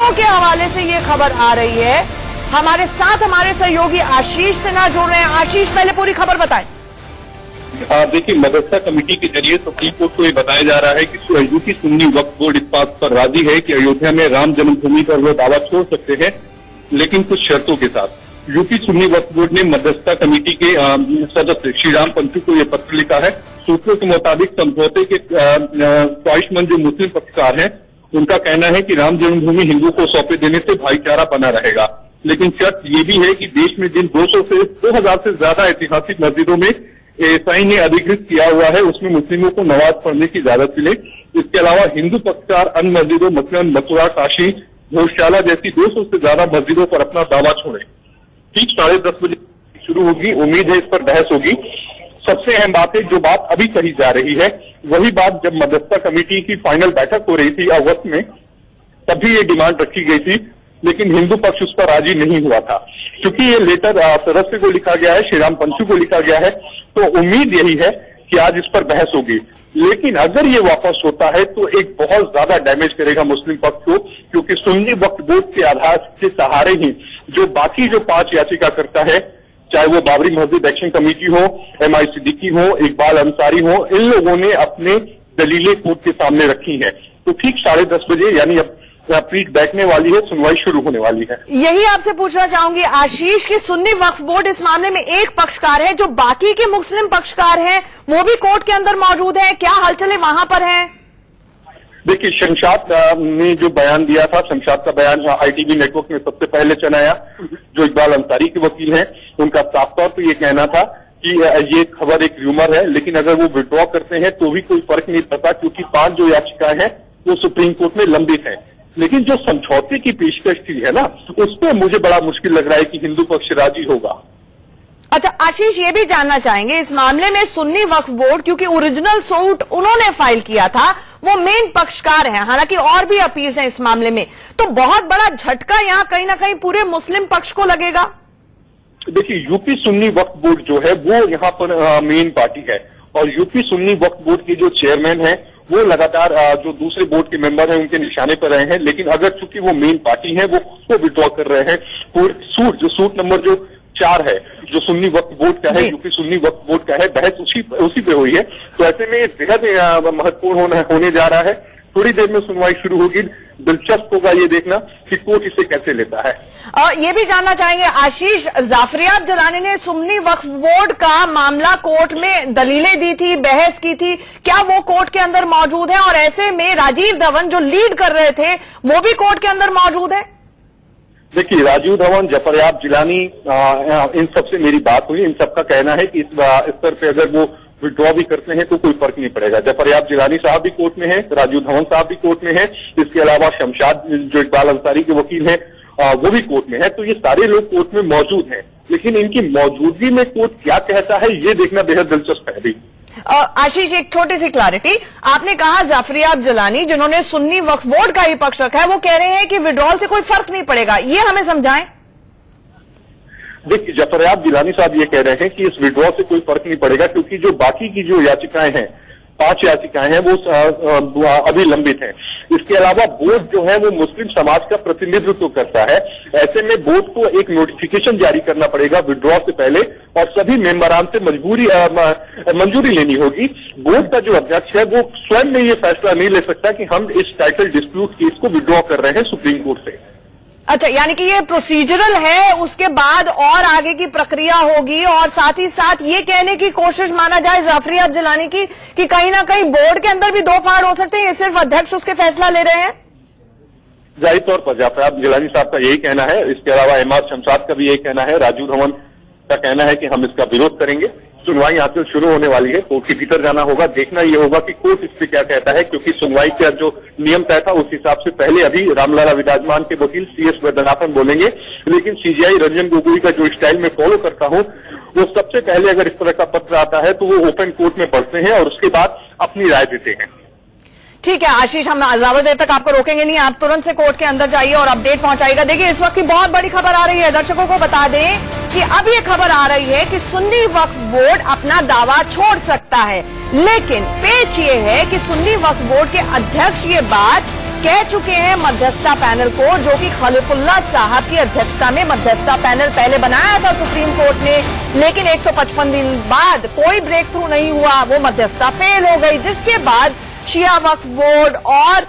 मुस्लिमों के हवाले से ये खबर आ रही है। हमारे साथ हमारे सहयोगी आशीष सिन्हा जुड़ रहे हैं। आशीष, पहले पूरी खबर बताएं। देखिए, मदरसा कमेटी के जरिए सुप्रीम कोर्ट को ये बताया जा रहा है कि यूपी सुन्नी वक्फ बोर्ड इस बात पर राजी है कि अयोध्या में राम जन्मभूमि पर वो दावा छोड़ सकते हैं, लेकिन कुछ शर्तों के साथ। यूपी सुन्नी वक्फ बोर्ड ने मदरसा कमेटी के सदस्य श्रीराम पंचू को यह पत्र लिखा है। सूत्रों के मुताबिक समझौते के ख्वाहिशमंद जो मुस्लिम पक्षकार हैं, उनका कहना है कि राम जन्मभूमि हिंदू को सौंपे देने से भाईचारा बना रहेगा, लेकिन शर्त ये भी है कि देश में जिन 200 से 2000 से ज्यादा ऐतिहासिक मस्जिदों में एएसआई ने अधिकृत किया हुआ है, उसमें मुस्लिमों को नमाज पढ़ने की इजाजत मिले। इसके अलावा हिंदू पक्षकार अन्य मस्जिदों मसलन मथुरा, काशी, घोषशाला जैसी 200 से ज्यादा मस्जिदों पर अपना दावा छोड़े। ठीक 10:30 बजे शुरू होगी। उम्मीद है इस पर बहस होगी। सबसे अहम बात है, जो बात अभी कही जा रही है वही बात जब मदरसा कमेटी की फाइनल बैठक हो रही थी अगस्त में, तभी ये डिमांड रखी गई थी, लेकिन हिंदू पक्ष उस पर राजी नहीं हुआ था। क्योंकि ये लेटर सदस्य को लिखा गया है, श्रीराम पंचू को लिखा गया है, तो उम्मीद यही है कि आज इस पर बहस होगी। लेकिन अगर ये वापस होता है तो एक बहुत ज्यादा डैमेज करेगा मुस्लिम पक्ष को, क्योंकि सुन्नी वक्फ बोर्ड के आधार के सहारे ही जो बाकी जो 5 याचिका करता है, चाहे वो बाबरी मस्जिद एक्शन कमेटी हो, MI सिद्दीकी हो, इकबाल अंसारी हो, इन लोगों ने अपने दलीलें कोर्ट के सामने रखी हैं। तो ठीक 10:30 बजे यानी अब पीठ बैठने वाली है, सुनवाई शुरू होने वाली है। यही आपसे पूछना चाहूंगी आशीष कि सुन्नी वक्फ बोर्ड इस मामले में एक पक्षकार है, जो बाकी के मुस्लिम पक्षकार हैं वो भी कोर्ट के अंदर मौजूद हैं। क्या हलचलें वहां पर हैं? देखिए, शमशाद ने जो बयान दिया था, शमशाद का बयान ITV नेटवर्क में सबसे पहले चलाया। जो इकबाल अंसारी के वकील हैं, उनका साफ तौर पर यह कहना था कि ये खबर एक र्यूमर है, लेकिन अगर वो विड्रॉ करते हैं तो भी कोई फर्क नहीं पड़ता, क्योंकि 5 जो याचिकाएं हैं वो सुप्रीम कोर्ट में लंबित है। लेकिन जो समझौते की पेशकश थी है ना, उस पर मुझे बड़ा मुश्किल लग रहा है कि हिंदू पक्ष राजी होगा। अच्छा आशीष, ये भी जानना चाहेंगे इस मामले में सुन्नी वक्फ बोर्ड, क्योंकि ओरिजिनल सूट उन्होंने फाइल किया था, वो मेन पक्षकार हैं, हालांकि और भी अपील्स हैं इस मामले में, तो बहुत बड़ा झटका यहाँ कहीं ना कहीं पूरे मुस्लिम पक्ष को लगेगा। देखिए, यूपी सुन्नी वक्फ बोर्ड जो है वो यहाँ पर मेन पार्टी है, और यूपी सुन्नी वक्फ बोर्ड के जो चेयरमैन है वो लगातार जो दूसरे बोर्ड के मेंबर हैं उनके निशाने पर रहे हैं। लेकिन अगर चूंकि वो मेन पार्टी है, वो उसको विड्रॉ कर रहे हैं। सूट नंबर जो 4 है, जो सुन्नी वक्फ बोर्ड का है, यूपी सुन्नी वक्फ बोर्ड का है, बहस उसी पे हुई है। तो ऐसे में बेहद महत्वपूर्ण होने जा रहा है। थोड़ी देर में सुनवाई शुरू होगी। दिलचस्प होगा ये देखना कि कोर्ट इसे कैसे लेता है। ये भी जानना चाहेंगे आशीष, जाफरियाब जलानी ने सुन्नी वक्फ बोर्ड का मामला कोर्ट में दलीलें दी थी, बहस की थी, क्या वो कोर्ट के अंदर मौजूद है? और ऐसे में राजीव धवन जो लीड कर रहे थे वो भी कोर्ट के अंदर मौजूद है? देखिए, राजीव धवन, जाफरियाब जिलानी, इन सबसे मेरी बात हुई। इन सबका कहना है कि इस स्तर पे अगर वो विड्रॉ भी करते हैं तो कोई फर्क नहीं पड़ेगा। जाफरियाब जिलानी साहब भी कोर्ट में है, राजीव धवन साहब भी कोर्ट में है, इसके अलावा शमशाद जो इकबाल अंसारी के वकील हैं वो भी कोर्ट में है। तो ये सारे लोग कोर्ट में मौजूद हैं, लेकिन इनकी मौजूदगी में कोर्ट क्या कहता है ये देखना बेहद दिलचस्प है अभी। आशीष, एक छोटी सी क्लैरिटी, आपने कहा जाफरियाब जलानी जिन्होंने सुन्नी वक्फ बोर्ड का ही पक्ष रखा है, वो कह रहे हैं कि विड्रॉल से कोई फर्क नहीं पड़ेगा, ये हमें समझाएं। देखिए, जाफरियाब जिलानी साहब ये कह रहे हैं कि इस विड्रॉ से कोई फर्क नहीं पड़ेगा, क्योंकि जो बाकी की जो याचिकाएं हैं, 5 याचिकाएं हैं, वो अभी लंबित हैं। इसके अलावा बोर्ड जो है वो मुस्लिम समाज का प्रतिनिधित्व करता है। ऐसे में बोर्ड को एक नोटिफिकेशन जारी करना पड़ेगा विड्रॉ से पहले, और सभी मेंबरान से मंजूरी लेनी होगी। बोर्ड का जो अध्यक्ष है वो स्वयं में ये फैसला नहीं ले सकता कि हम इस टाइटल डिस्प्यूट केस को विड्रॉ कर रहे हैं सुप्रीम कोर्ट से। अच्छा, यानी कि ये प्रोसीजरल है, उसके बाद और आगे की प्रक्रिया होगी। और साथ ही साथ ये कहने की कोशिश माना जाए जाफरियाब जलानी की कि कहीं ना कहीं बोर्ड के अंदर भी 2 फाड़ हो सकते हैं, ये सिर्फ अध्यक्ष उसके फैसला ले रहे हैं। जाहिर तौर पर जाफरियाब जिलानी साहब का यही कहना है। इसके अलावा एमआर शमशाद का भी यही कहना है। राजीव धवन का कहना है कि हम इसका विरोध करेंगे। सुनवाई आजकल शुरू होने वाली है, कोर्ट के भीतर जाना होगा, देखना ये होगा कि कोर्ट इस पे क्या कहता है, क्योंकि सुनवाई का जो नियम तय था उस हिसाब से पहले अभी रामलला विराजमान के वकील CS वैद्यनाथन बोलेंगे, लेकिन CJI रंजन गोगोई का जो स्टाइल में फॉलो करता हूं, वो सबसे पहले अगर इस तरह का पत्र आता है तो वो ओपन कोर्ट में पढ़ते हैं और उसके बाद अपनी राय देते हैं। ठीक है आशीष, हम ज्यादा देर तक आपको रोकेंगे नहीं, आप तुरंत से कोर्ट के अंदर जाइए और अपडेट पहुंचाइएगा। देखिए, इस वक्त की बहुत बड़ी खबर आ रही है, दर्शकों को बता दें कि अब ये खबर आ रही है कि सुन्नी वक्फ बोर्ड अपना दावा छोड़ सकता है, लेकिन पेच ये है कि सुन्नी वक्फ बोर्ड के अध्यक्ष ये बात कह चुके हैं मध्यस्थता पैनल को, जो कि खलीफुल्लाह साहब की अध्यक्षता में मध्यस्थता पैनल पहले बनाया था सुप्रीम कोर्ट ने, लेकिन 155 दिन बाद कोई ब्रेक थ्रू नहीं हुआ, वो मध्यस्थता फेल हो गई, जिसके बाद शिया वक्फ बोर्ड और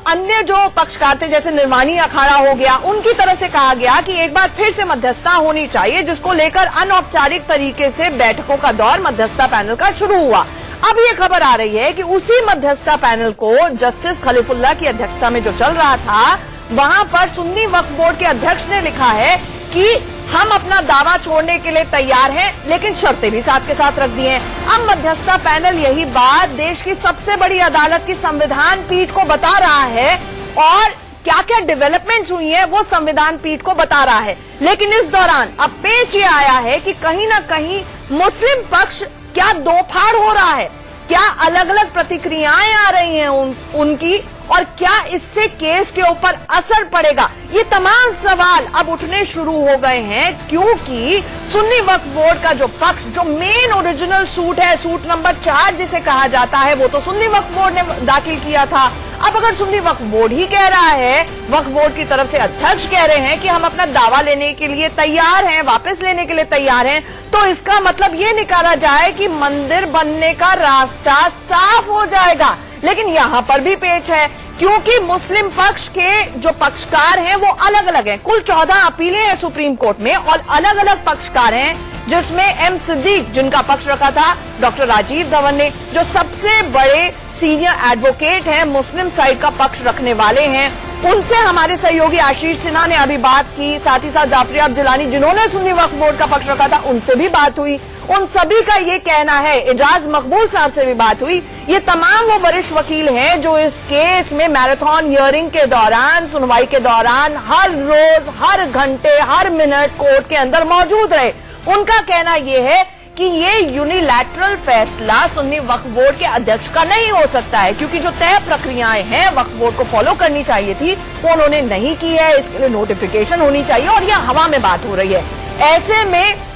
अन्य जो पक्षकार थे जैसे निर्माणी अखाड़ा हो गया, उनकी तरफ से कहा गया कि एक बार फिर से मध्यस्थता होनी चाहिए, जिसको लेकर अनौपचारिक तरीके से बैठकों का दौर मध्यस्थता पैनल का शुरू हुआ। अब ये खबर आ रही है कि उसी मध्यस्थता पैनल को जस्टिस खलीफुल्लाह की अध्यक्षता में जो चल रहा था, वहां पर सुन्नी वक्फ बोर्ड के अध्यक्ष ने लिखा है कि हम अपना दावा छोड़ने के लिए तैयार हैं, लेकिन शर्तें भी साथ के साथ रख दी हैं। अब मध्यस्थता पैनल यही बात देश की सबसे बड़ी अदालत की संविधान पीठ को बता रहा है, और क्या क्या डेवलपमेंट्स हुई हैं वो संविधान पीठ को बता रहा है। लेकिन इस दौरान अब पेच ये आया है कि कहीं ना कहीं मुस्लिम पक्ष क्या दोफाड़ हो रहा है, क्या अलग अलग प्रतिक्रियाएं आ रही हैं उनकी, और क्या इससे केस के ऊपर असर पड़ेगा, ये तमाम सवाल अब उठने शुरू हो गए हैं, क्योंकि सुन्नी वक्फ बोर्ड का जो पक्ष, जो मेन ओरिजिनल सूट है, सूट नंबर 4 जिसे कहा जाता है, वो तो सुन्नी वक्फ बोर्ड ने दाखिल किया था। अब अगर सुन्नी वक्फ बोर्ड ही कह रहा है, वक्फ बोर्ड की तरफ से अध्यक्ष कह रहे हैं कि हम अपना दावा लेने के लिए तैयार हैं, वापस लेने के लिए तैयार हैं, तो इसका मतलब ये निकाला जाए कि मंदिर बनने का रास्ता साफ हो जाएगा। लेकिन यहाँ पर भी पेच है, क्योंकि मुस्लिम पक्ष के जो पक्षकार हैं वो अलग अलग हैं। कुल 14 अपीलें हैं सुप्रीम कोर्ट में, और अलग अलग पक्षकार हैं, जिसमें एम सिद्दीक जिनका पक्ष रखा था डॉक्टर राजीव धवन ने, जो सबसे बड़े सीनियर एडवोकेट हैं, मुस्लिम साइड का पक्ष रखने वाले हैं, उनसे हमारे सहयोगी आशीष सिन्हा ने अभी बात की। साथ ही साथ जाफरियाब जिलानी जिन्होंने सुन्नी वक्फ बोर्ड का पक्ष रखा था, उनसे भी बात हुई। उन सभी का ये कहना है, एजाज मकबूल साहब से भी बात हुई, ये तमाम वो वरिष्ठ वकील हैं जो इस केस में मैराथन हियरिंग के दौरान, सुनवाई के दौरान हर रोज, हर घंटे, हर मिनट कोर्ट के अंदर मौजूद रहे। उनका कहना ये है कि ये यूनिलैटरल फैसला सुन्नी वक्फ बोर्ड के अध्यक्ष का नहीं हो सकता है, क्योंकि जो तय प्रक्रियाएं हैं वक्फ बोर्ड को फॉलो करनी चाहिए थी, वो उन्होंने नहीं की है। इसके लिए नोटिफिकेशन होनी चाहिए, और यह हवा में बात हो रही है। ऐसे में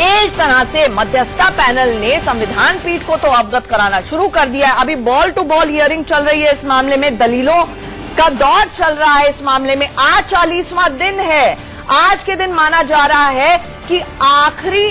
एक तरह से मध्यस्थता पैनल ने संविधान पीठ को तो अवगत कराना शुरू कर दिया है। अभी बॉल टू बॉल हियरिंग चल रही है इस मामले में, दलीलों का दौर चल रहा है इस मामले में। आज 40वां दिन है। आज के दिन माना जा रहा है कि आखिरी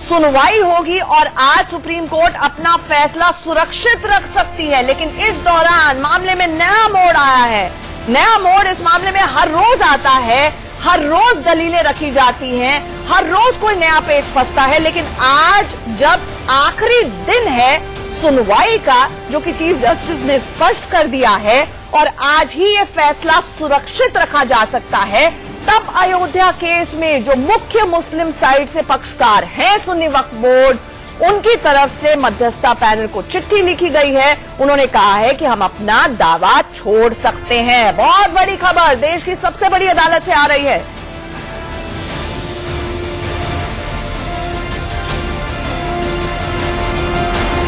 सुनवाई होगी, और आज सुप्रीम कोर्ट अपना फैसला सुरक्षित रख सकती है। लेकिन इस दौरान मामले में नया मोड़ आया है। नया मोड़ इस मामले में हर रोज आता है, हर रोज दलीलें रखी जाती हैं, हर रोज कोई नया पेच फंसता है। लेकिन आज जब आखिरी दिन है सुनवाई का, जो कि चीफ जस्टिस ने स्पष्ट कर दिया है, और आज ही ये फैसला सुरक्षित रखा जा सकता है, तब अयोध्या केस में जो मुख्य मुस्लिम साइड से पक्षकार हैं सुन्नी वक्फ बोर्ड, उनकी तरफ से मध्यस्थता पैनल को चिट्ठी लिखी गई है। उन्होंने कहा है कि हम अपना दावा छोड़ सकते हैं। बहुत बड़ी खबर देश की सबसे बड़ी अदालत से आ रही है।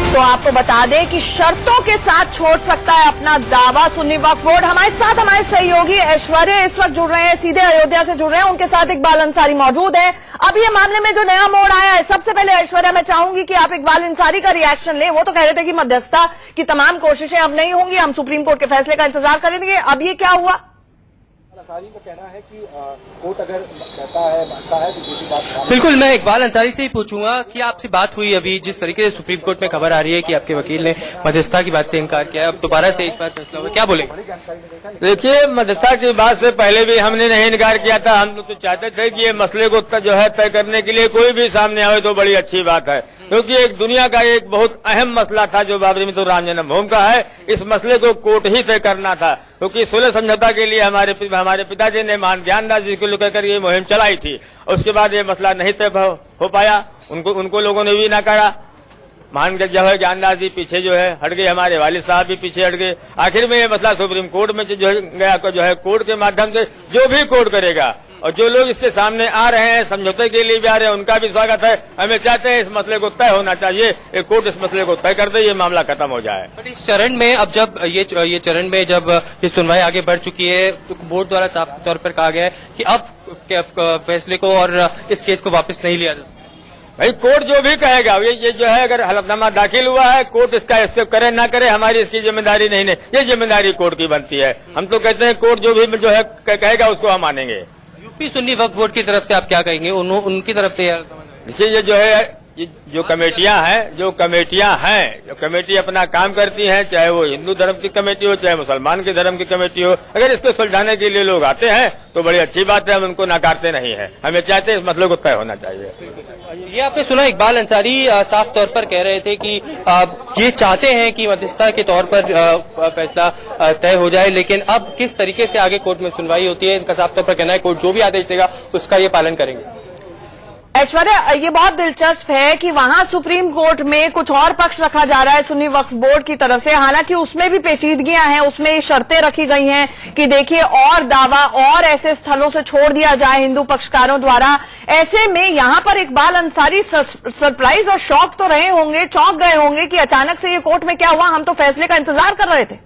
तो आपको बता दें कि शर्तों के साथ छोड़ सकता है अपना दावा सुन्नी वक्फ बोर्ड। हमारे साथ हमारे सहयोगी ऐश्वर्या इस वक्त जुड़ रहे हैं, सीधे अयोध्या से जुड़ रहे हैं, उनके साथ इकबाल अंसारी मौजूद है। अब ये मामले में जो नया मोड़ आया है, सबसे पहले ऐश्वर्या मैं चाहूंगी कि आप इकबाल अंसारी का रिएक्शन लें। वो तो कह रहे थे कि मध्यस्थता की तमाम कोशिशें अब नहीं होंगी, हम सुप्रीम कोर्ट के फैसले का इंतजार करेंगे। अब ये क्या हुआ? अंसारी का कहना है कि कोर्ट अगर कहता है, मानता है, तो दूसरी बात। बिल्कुल, मैं इकबाल अंसारी से ही पूछूंगा कि आपसे बात हुई अभी, जिस तरीके से सुप्रीम कोर्ट में खबर आ रही है कि आपके वकील ने मध्यस्थता की बात से इनकार किया है, अब दोबारा से एक बार फैसला हुआ, क्या बोलेंगे? देखिए, मध्यस्थता की बात से पहले भी हमने नहीं इनकार किया था। हम लोग तो चाहते थे कि ये मसले को जो है तय करने के लिए कोई भी सामने आए तो बड़ी अच्छी बात है, क्योंकि एक दुनिया का एक बहुत अहम मसला था जो बाबरी मस्जिद राम जन्मभूमि का है। इस मसले को कोर्ट ही तय करना था, क्योंकि सुलह समझौता के लिए हमारे पिताजी ने मान ज्ञानदास जी को लेकर ये मुहिम चलाई थी। उसके बाद ये मसला नहीं तय हो पाया, उनको लोगों ने भी नकारा। मान के जो है ज्ञानदास जी पीछे जो है हट गए, हमारे वालिद साहब भी पीछे हट गए। आखिर में ये मसला सुप्रीम कोर्ट में जो है गया, जो है कोर्ट के माध्यम से जो भी कोर्ट करेगा, और जो लोग इसके सामने आ रहे हैं, समझौते के लिए भी आ रहे हैं, उनका भी स्वागत है। हमें चाहते हैं इस मसले को तय होना चाहिए, एक कोर्ट इस मसले को तय कर दे, ये मामला खत्म हो जाए। बट इस चरण में अब जब ये चरण में जब ये सुनवाई आगे बढ़ चुकी है, तो बोर्ड द्वारा साफ तौर पर कहा गया है कि अब फैसले को और इस केस को वापस नहीं लिया जा सकता। भाई कोर्ट जो भी कहेगा ये जो है, अगर हलफनामा दाखिल हुआ है, कोर्ट इसका एक्सेप्ट करे ना करे, हमारी इसकी जिम्मेदारी नहीं है, ये जिम्मेदारी कोर्ट की बनती है। हम तो कहते हैं कोर्ट जो भी जो है कहेगा उसको हम मानेंगे। यूपी सुन्नी वक्फ बोर्ड की तरफ से आप क्या कहेंगे? उनकी तरफ से देखिए ये जो है, जो कमेटियां हैं, जो कमेटी अपना काम करती हैं, चाहे वो हिंदू धर्म की कमेटी हो, चाहे मुसलमान के धर्म की कमेटी हो, अगर इसको सुलझाने के लिए लोग आते हैं तो बड़ी अच्छी बात है, हम उनको नकारते नहीं है। हमें चाहते हैं इस मसले को तय होना चाहिए। ये आपने सुना, इकबाल अंसारी साफ तौर पर कह रहे थे कि ये चाहते हैं कि मध्यस्थता के तौर पर फैसला तय हो जाए, लेकिन अब किस तरीके से आगे कोर्ट में सुनवाई होती है, इनका साफ तौर पर कहना है कोर्ट जो भी आदेश देगा उसका ये पालन करेंगे। ऐश्वर्या, ये बहुत दिलचस्प है कि वहां सुप्रीम कोर्ट में कुछ और पक्ष रखा जा रहा है सुन्नी वक्फ बोर्ड की तरफ से, हालांकि उसमें भी पेचीदगियां हैं, उसमें शर्तें रखी गई हैं कि देखिए और दावा और ऐसे स्थलों से छोड़ दिया जाए हिंदू पक्षकारों द्वारा। ऐसे में यहां पर इकबाल अंसारी सरप्राइज और शॉक तो रहे होंगे, चौंक गए होंगे कि अचानक से ये कोर्ट में क्या हुआ, हम तो फैसले का इंतजार कर रहे थे।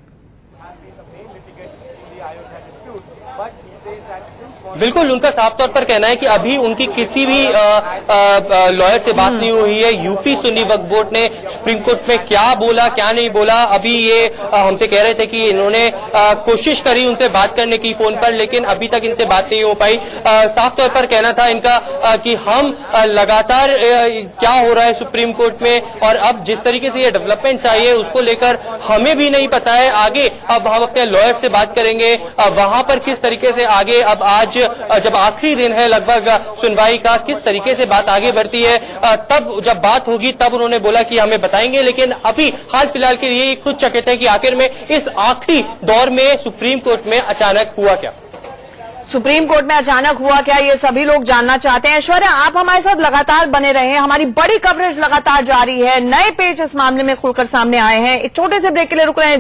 बिल्कुल, उनका साफ तौर पर कहना है कि अभी उनकी किसी भी लॉयर से बात नहीं हुई है। यूपी सुन्नी वक्फ बोर्ड ने सुप्रीम कोर्ट में क्या बोला क्या नहीं बोला, अभी ये हमसे कह रहे थे कि इन्होंने कोशिश करी उनसे बात करने की फोन पर, लेकिन अभी तक इनसे बात नहीं हो पाई। साफ तौर पर कहना था इनका कि हम लगातार क्या हो रहा है सुप्रीम कोर्ट में, और अब जिस तरीके से ये डेवलपमेंट आई है उसको लेकर हमें भी नहीं पता है। आगे अब हम अपने लॉयर से बात करेंगे वहां पर किस तरीके से आगे, अब आज जब आखिरी दिन है लगभग सुनवाई का, किस तरीके से बात आगे बढ़ती है, तब जब बात होगी तब उन्होंने बोला कि हमें बताएंगे। लेकिन अभी हाल फिलहाल के लिए खुद चकित है कि आखिर में इस आखिरी दौर में सुप्रीम कोर्ट में अचानक हुआ क्या, सुप्रीम कोर्ट में अचानक हुआ क्या, ये सभी लोग जानना चाहते हैं। ऐश्वर्या, आप हमारे साथ लगातार बने रहे हैं, हमारी बड़ी कवरेज लगातार जारी है, नए पेज इस मामले में खुलकर सामने आए हैं। एक छोटे से ब्रेक के लिए रुक रहे हैं।